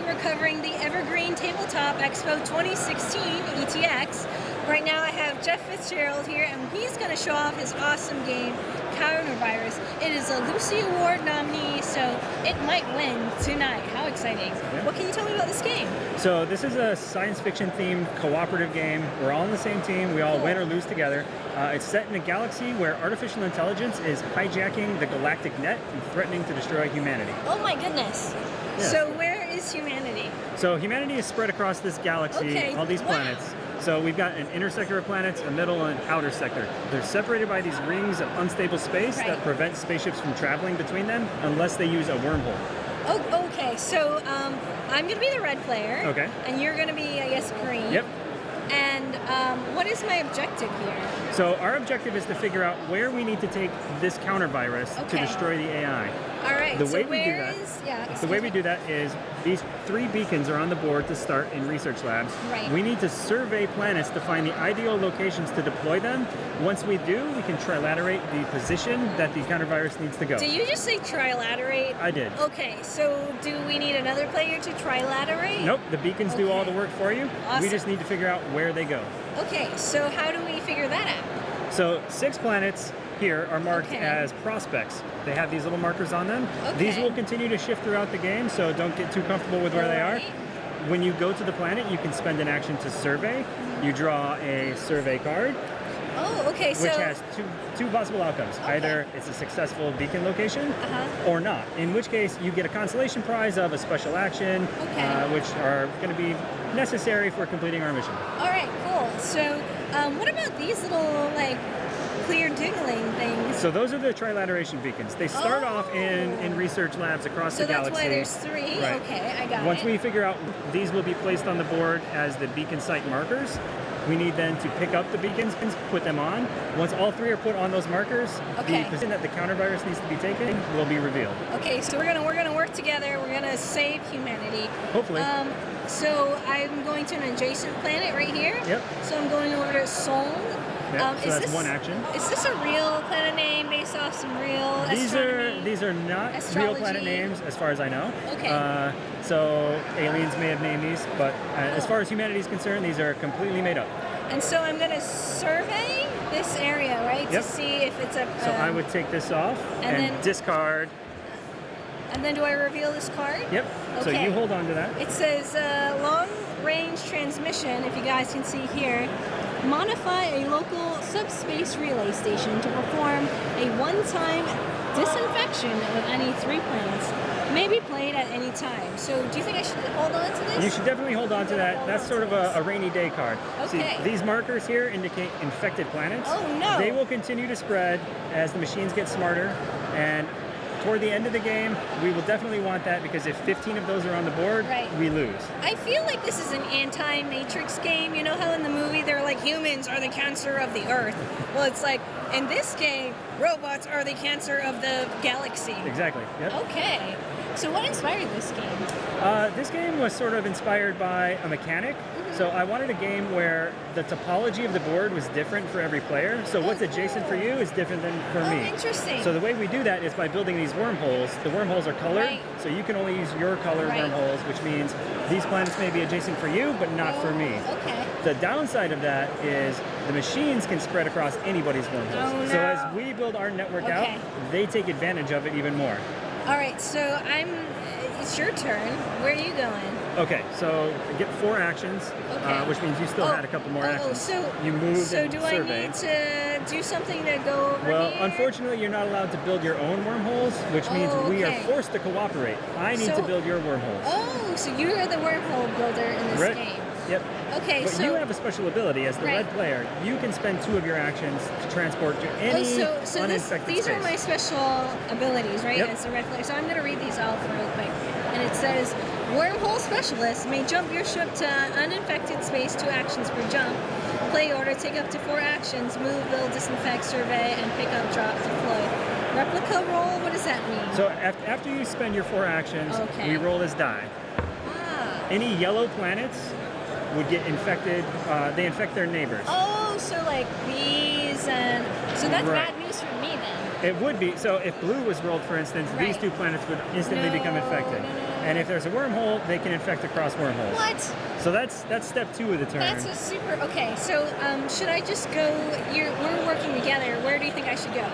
we're covering the Evergreen Tabletop Expo 2016 ETX. Right now I have Jeff Fitzgerald here, and he's going to show off his awesome game, Countervirus. It is a Lucy Award nominee, so it might win tonight. How exciting. Yeah. What can you tell me about this game? So this is a science fiction themed cooperative game. We're all on the same team. We all win or lose together. It's set in a galaxy where artificial intelligence is hijacking the galactic net and threatening to destroy humanity. Oh my goodness. Yeah. So where is humanity? So humanity is spread across this galaxy, all these planets. So we've got an inner sector of planets, a middle and an outer sector. They're separated by these rings of unstable space that prevent spaceships from traveling between them unless they use a wormhole. Oh, okay. So I'm going to be the red player. Okay. And you're going to be, I guess, green. Yep. And what is my objective here? So our objective is to figure out where we need to take this countervirus to destroy the AI. All right. The way we do that is these 3 beacons are on the board to start in research labs. Right. We need to survey planets to find the ideal locations to deploy them. Once we do, we can trilaterate the position that the countervirus needs to go. Did you just say trilaterate? I did. Okay, so do we need another player to trilaterate? Nope, the beacons do all the work for you. Awesome. We just need to figure out where they go. Okay, so how do we figure that out? So 6 planets here are marked as prospects. They have these little markers on them. These will continue to shift throughout the game, so don't get too comfortable with where they are. When you go to the planet, you can spend an action to survey. You draw a survey card. Oh, okay. Which has two possible outcomes. Either it's a successful beacon location or not, in which case you get a consolation prize of a special action, which are going to be necessary for completing our mission. All right, cool. So what about these little, like, clear dingling things? So those are the trilateration beacons. They start off in research labs across the galaxy. So that's why there's 3? Right. Okay, I got it. Once we figure out these will be placed on the board as the beacon site markers, we need then to pick up the beacons, put them on. Once all 3 are put on those markers, the position that the countervirus needs to be taken will be revealed. Okay, so we're gonna work together. We're gonna save humanity. Hopefully. So I'm going to an adjacent planet right here. Yep. So I'm going over to Sol. Yep, so that's one action. Is this a real planet name based off some real astronomy? These are not real planet names, as far as I know. Okay. So aliens may have named these, but as far as humanity is concerned, these are completely made up. And so I'm going to survey this area, right, to see if it's a... So I would take this off and discard. And then do I reveal this card? Yep. Okay. So you hold on to that. It says long-range transmission, if you guys can see here. Modify a local subspace relay station to perform a one-time disinfection of any 3 planets. May be played at any time. So do you think I should hold on to this? You should definitely hold on to that. That's sort of a rainy day card. Okay. See, these markers here indicate infected planets. Oh no! They will continue to spread as the machines get smarter, and toward the end of the game, we will definitely want that, because if 15 of those are on the board, we lose. I feel like this is an anti-Matrix game. You know how in the movie they're like, humans are the cancer of the Earth? Well, it's like, in this game, robots are the cancer of the galaxy. Exactly, yep. Okay. So what inspired this game? This game was sort of inspired by a mechanic. So I wanted a game where the topology of the board was different for every player. So what's adjacent for you is different than for me. Interesting. So the way we do that is by building these wormholes. The wormholes are colored, so you can only use your color wormholes, which means these planets may be adjacent for you, but not for me. Okay. The downside of that is the machines can spread across anybody's wormholes. Oh, no. So as we build our network out, they take advantage of it even more. All right, so it's your turn. Where are you going? Okay, so get 4 actions, which means you still had a couple more actions. So you moved. So do I need to do something to go over Well, here? unfortunately, you're not allowed to build your own wormholes, which means we are forced to cooperate. I need to build your wormholes. Oh, so you are the wormhole builder in this game. Yep. Okay, but you have a special ability as the red player. You can spend 2 of your actions to transport to any uninfected these space. are my special abilities, right? Yep. As a red player. So I'm going to read these off real quick. And it says, wormhole specialists may jump your ship to uninfected space 2 actions per jump. Play order, take up to 4 actions, move, build, disinfect, survey, and pick up, drop, deploy. Replica roll, what does that mean? So after you spend your 4 actions, we roll this die. Any yellow planets would get infected, they infect their neighbors. Oh, so like bees and... So that's bad news for me then. It would be. So if blue was rolled, for instance, these Right. 2 planets would instantly become infected. No. And if there's a wormhole, they can infect across wormholes. What? So that's step 2 of the turn. That's a super. Okay, so should I just go? We're working together. Where do you think I should go?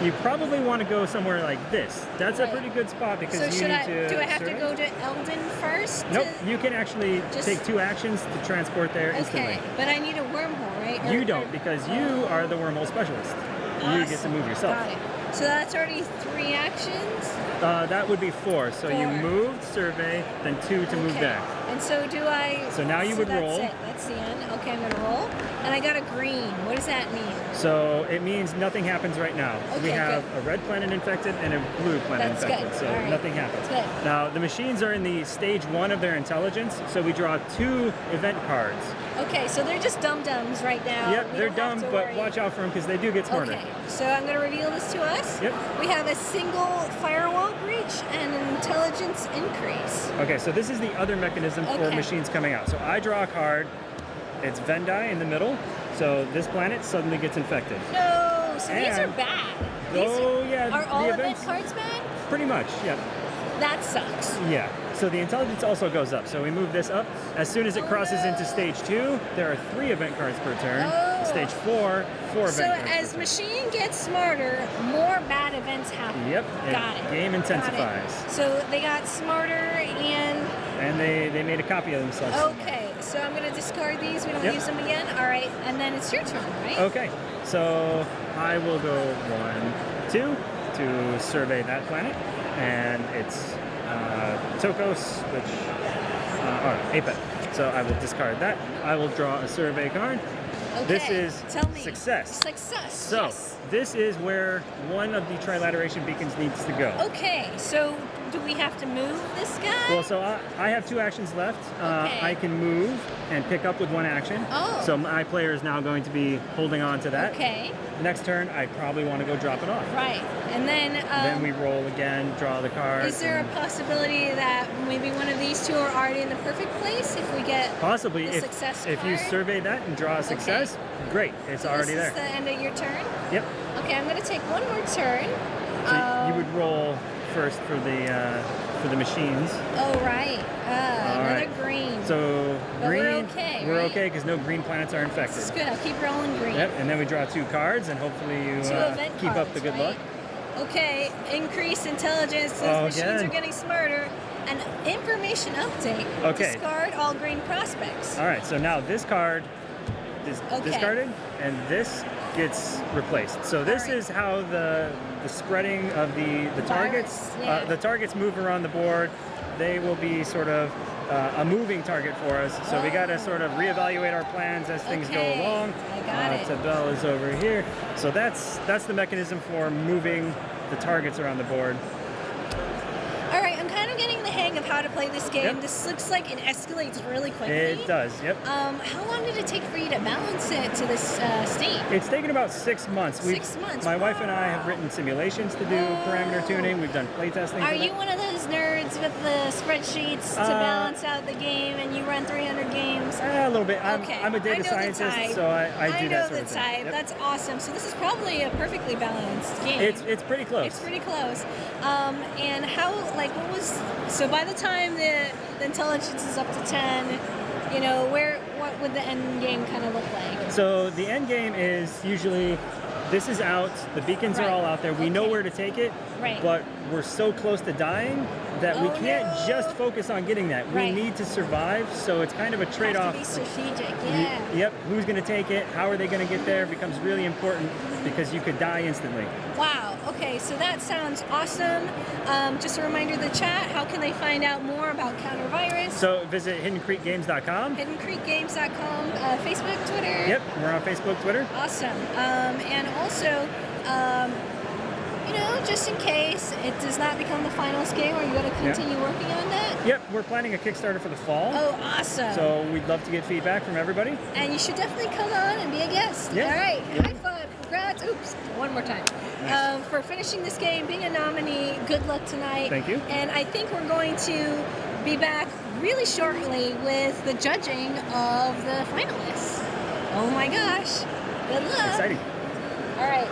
You probably want to go somewhere like this. That's a Right. pretty good spot because So you should need I? to. Do I have to survey. go to Eldon first? Nope. You can actually Just- take 2 actions to transport there instantly. Okay, but I need a wormhole, right? Or- You don't because you are the wormhole specialist. You get to Awesome. move yourself. Got it. So that's already 3 actions. That would be 4. So you 4. moved, survey, then 2 to move Okay. back. And so do I? So now you would that's roll. It. That's the end. Okay, I'm gonna roll. And I got a green. What does that mean? So it means nothing happens right now. We Okay, have good. a red planet infected and a blue planet That's infected. good. So All right. nothing happens. Good. Now the machines are in the stage 1 of their intelligence. So we draw 2 event cards. Okay, so they're just dum-dums right now. Yep, We they're don't have dumb, to but worry. watch out for them because they do get smarter. Okay, so I'm going to reveal this to us. Yep. We have a single firewall breach and an intelligence increase. Okay, so this is the other mechanism for Okay. machines coming out. So I draw a card. It's Vendai in the middle. So this planet suddenly gets infected. No, so these are And- bad. These yeah, are all the event events. cards bad? Pretty much, yeah. That sucks. Yeah. So the intelligence also goes up. So we move this up. As soon as it Oh, crosses no. into stage 2, there are 3 event cards per turn. Oh. Stage 4, 4 So event cards. as per turn. machine gets smarter, more bad events happen. Yep. Got it. Game Got it. intensifies. So they got smarter and And they made a copy of themselves. okay. So I'm gonna discard these. We don't Yep. use them again. All right, and then it's your turn, right? Okay. So I will go 1, 2 to survey that planet. And it's Tokos, which Apet. So I will discard that. I will draw a survey card. Okay. This is Tell me. success. Success. So yes. this is where one of the trilateration beacons needs to go. Okay. So do we have to move this guy? Well, so I have 2 actions left. Okay. I can move and pick up with 1 action. Oh. So my player is now going to be holding on to that. Okay. Next turn, I probably want to go drop it off. Right. And Then we roll again, draw the card. is there a possibility that maybe one of these 2 are already in the perfect place if we get possibly the if success if you card? survey that and draw a success, great, it's So already this there. is the end of your turn? Yep. Okay, I'm going to take one more turn. So you would roll first for the machines. Oh, right. Another right. green. So But green, we're okay, we're right? okay because no green planets are infected. This is good. I'll keep rolling green. Yep, and then we draw 2 cards, and hopefully you 2 event keep cards, up the good right? luck. Okay, increase intelligence. Those Oh, machines again. are getting smarter. And information update. Okay. Discard all green prospects. All right, so now this card is Okay. discarded, and this gets replaced. So this All right. is how the spreading of the targets, yeah. the targets move around the board. They will be sort of a moving target for us. So we got to sort of reevaluate our plans as things Okay, go along. I got it. Tabel is over here. So that's the mechanism for moving the targets around the board. All right, I'm kind of getting the hang of how to play this game. Yep. This looks like it escalates really quickly. It does, yep. How long did it take for you to balance it to this state? It's taken about 6 months. 6 months. My wife and I have Wow. written simulations to do parameter tuning. We've done playtesting. Are for you that. one of those nerds with the spreadsheets to balance out the game and you run 300 games? A little bit. Okay. I'm a I data know the scientist, type. so I do that know sort the of thing. type. Yep. That's awesome. So this is probably a perfectly balanced game. It's pretty close. It's pretty close. And how, like, what was, so by the time the intelligence is up to 10, you know, what would the end game kind of look like? So the end game is usually this is out, the beacons Right. are all out there, we know Okay. where to take it, Right. but we're so close to dying that we Oh, can't no. just focus on getting that. We Right. need to survive, so it's kind of a trade-off. Have to be strategic, yeah. Yep, who's going to take it, how are they going to get there becomes really important because you could die instantly. Wow. Okay, so that sounds awesome. Just a reminder to the chat, how can they find out more about Countervirus? So visit hiddencreekgames.com. HiddenCreekGames.com, Facebook, Twitter. Yep, we're on Facebook, Twitter. Awesome. And also, you know, just in case it does not become the finals game, are you going to continue working on that? Yep, we're planning a Kickstarter for the fall. Oh, awesome. So we'd love to get feedback from everybody. And you should definitely come on and be a guest. Yeah. All right. Yep. High five. Congrats. Oops. One more time. Nice. For finishing this game, being a nominee. Good luck tonight. Thank you. And I think we're going to be back really shortly with the judging of the finalists. Oh my gosh. Good luck. Exciting. All right.